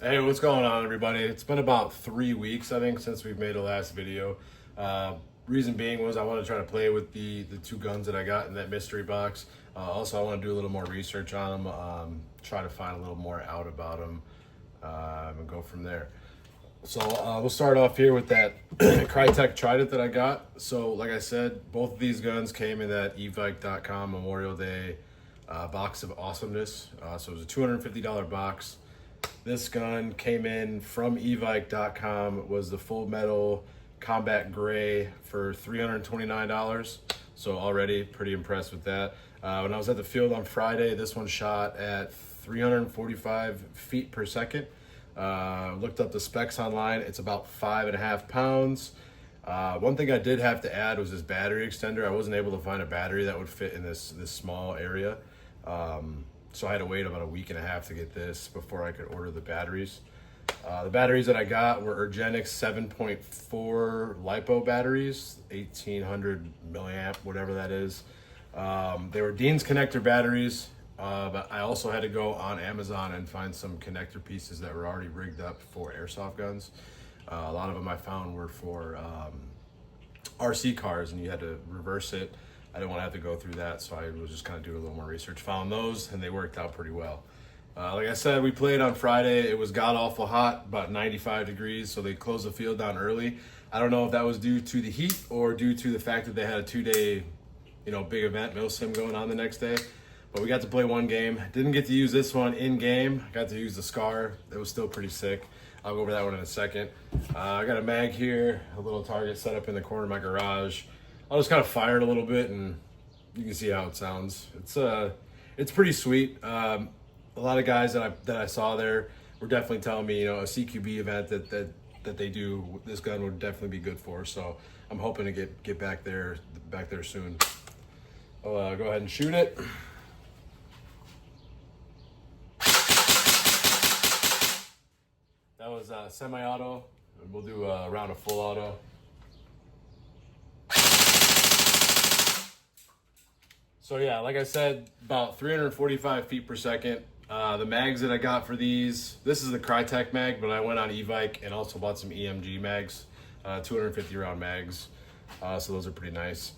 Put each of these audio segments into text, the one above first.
Hey, what's going on, everybody? It's been about 3 weeks, I think, since we've made the last video. Reason being was I want to try to play with the two guns that I got in that mystery box. Also, I want to do a little more research on them, try to find a little more out about them, and go from there. So we'll start off here with that Krytac Trident that I got. So like I said, both of these guns came in that evike.com Memorial Day box of awesomeness. So it was a $250 box. This gun came in from evike.com, was the full metal combat gray for $329. So already pretty impressed with that. When I was at the field on Friday, this one shot at 345 feet per second. Looked up the specs online. It's about 5.5 pounds. One thing I did have to add was this battery extender. I wasn't able to find a battery that would fit in this small area. So I had to wait about a week and a half to get this before I could order the batteries. The batteries that I got were Urgenex 7.4 lipo batteries, 1800 milliamp, whatever that is. They were Dean's connector batteries, but I also had to go on Amazon and find some connector pieces that were already rigged up for airsoft guns. A lot of them I found were for RC cars, and you had to reverse it. I didn't want to have to go through that, so I was just kind of doing a little more research. Found those, and they worked out pretty well. Like I said, we played on Friday. It was god-awful hot, about 95 degrees, so they closed the field down early. I don't know if that was due to the heat or due to the fact that they had a 2-day, big event, milsim, going on the next day. But we got to play one game. Didn't get to use this one in-game. I got to use the SCAR. It was still pretty sick. I'll go over that one in a second. I got a mag here, a little target set up in the corner of my garage. I'll just kind of fire it a little bit, and you can see how it sounds. It's pretty sweet. A lot of guys that I saw there were definitely telling me, a CQB event that they do, this gun would definitely be good for. So I'm hoping to get back there soon. I'll go ahead and shoot it. That was semi-auto, and we'll do a round of full auto. So yeah, like I said, about 345 feet per second. The mags that I got for these, this is the krytac mag, but I went on Evike and also bought some EMG mags, 250 round mags. So those are pretty nice.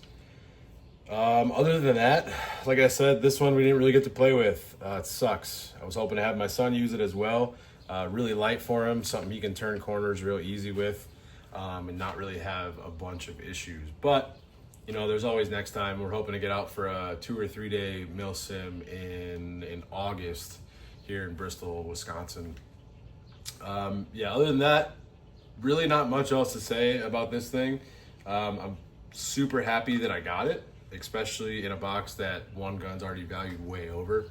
Other than that, like I said, this one we didn't really get to play with. It sucks. I was hoping to have my son use it as well. Really light for him, something he can turn corners real easy with, and not really have a bunch of issues. But there's always next time. We're hoping to get out for a 2 or 3 day milsim in August here in Bristol, Wisconsin. Other than that, really not much else to say about this thing. I'm super happy that I got it, especially in a box that one gun's already valued way over.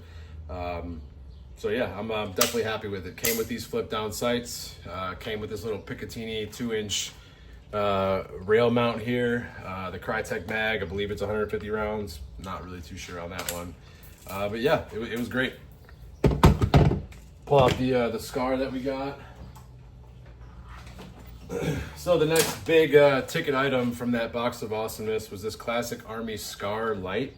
So yeah, I'm definitely happy with it. Came with these flip down sights, came with this little Picatinny 2-inch rail mount here, the krytac mag, I believe it's 150 rounds, not really too sure on that one, but yeah, it was great. Pull out the SCAR that we got. So the next big ticket item from that box of awesomeness was this classic Army SCAR light.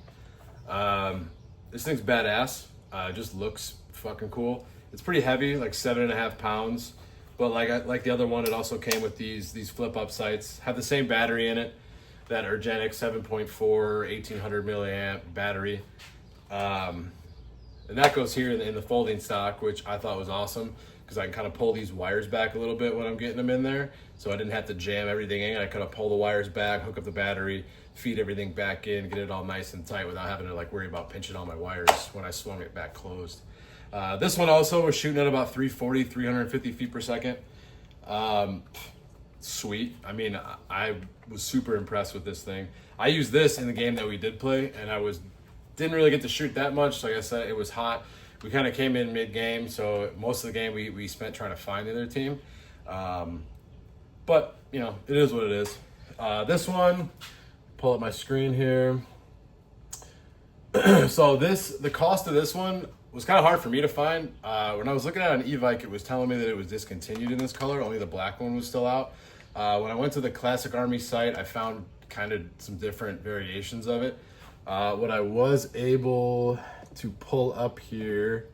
This thing's badass. It just looks fucking cool. It's pretty heavy, like 7.5 pounds. But like the other one, it also came with these flip-up sights. Have the same battery in it, that Urgenex 7.4 1800 milliamp battery, and that goes here in the folding stock, which I thought was awesome because I can kind of pull these wires back a little bit when I'm getting them in there, so I didn't have to jam everything in. I kind of pull the wires back, hook up the battery, feed everything back in, get it all nice and tight without having to worry about pinching all my wires when I swung it back closed. This one also was shooting at about 350 feet per second. Sweet. I mean, I was super impressed with this thing. I used this in the game that we did play, and didn't really get to shoot that much. Like I said, it was hot. We kind of came in mid-game, so most of the game we spent trying to find the other team. But, it is what it is. This one, pull up my screen here. So the cost of this one was kind of hard for me to find. When I was looking at it on Evike, it was telling me that it was discontinued in this color. Only the black one was still out. When I went to the Classic Army site, I found kind of some different variations of it. What I was able to pull up here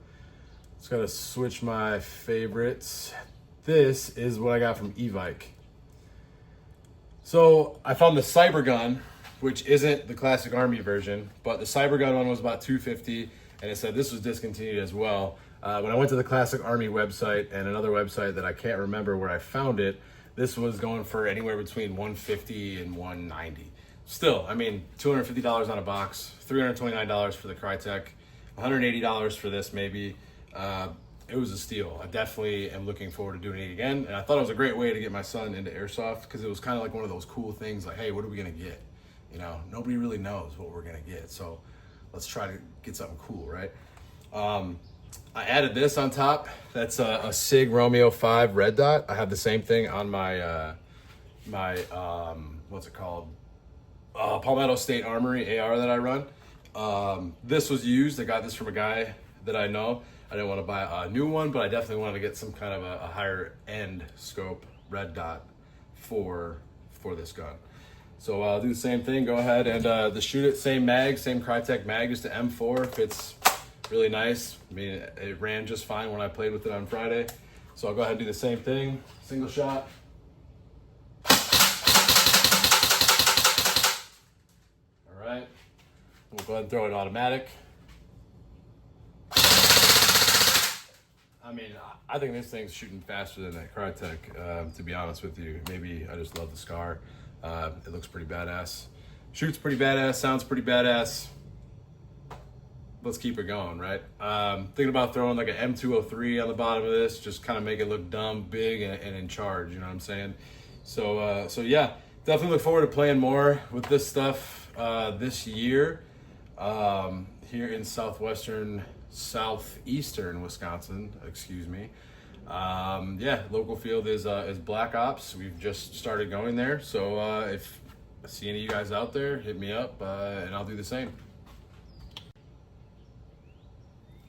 Just gotta switch my favorites. This is what I got from e-Vike. So I found the Cyber Gun, which isn't the classic Army version, but the Cyber Gun one was about $250, and it said this was discontinued as well. When I went to the classic Army website and another website that I can't remember where I found it, this was going for anywhere between $150 and $190. Still, I mean, $250 on a box, $329 for the krytac, $180 for this maybe. It was a steal. I definitely am looking forward to doing it again. And I thought it was a great way to get my son into airsoft because it was kind of like one of those cool things like, hey, what are we gonna get? You know, nobody really knows what we're gonna get. So let's try to get something cool, right? I added this on top. That's a SIG Romeo 5 red dot. I have the same thing on my, what's it called? Palmetto State Armory AR that I run. This was used. I got this from a guy that I know. I didn't want to buy a new one, but I definitely wanted to get some kind of a higher end scope red dot for this gun. So I'll do the same thing. Go ahead and the shoot it, same mag, same krytac mag, just the M4. Fits really nice. I mean, it ran just fine when I played with it on Friday. So I'll go ahead and do the same thing. Single shot. All right. We'll go ahead and throw it automatic. I mean, I think this thing's shooting faster than that krytac, to be honest with you. Maybe I just love the scar. It looks pretty badass. Shoots pretty badass, sounds pretty badass. Let's keep it going, right? Thinking about throwing like an M203 on the bottom of this, just kind of make it look dumb, big, and in charge, you know what I'm saying? So yeah, definitely look forward to playing more with this stuff this year here in southeastern Wisconsin, excuse me. Yeah, local field is Black Ops. We've just started going there. So if I see any of you guys out there, hit me up and I'll do the same.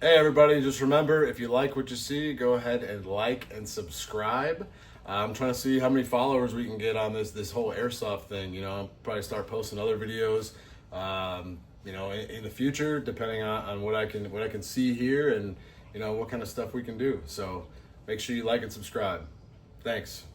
Hey everybody, just remember, if you like what you see, go ahead and like and subscribe. I'm trying to see how many followers we can get on this whole airsoft thing. You know, I'll probably start posting other videos. You know, in the future, depending on what I can see here and, you know, what kind of stuff we can do. So make sure you like and subscribe. Thanks.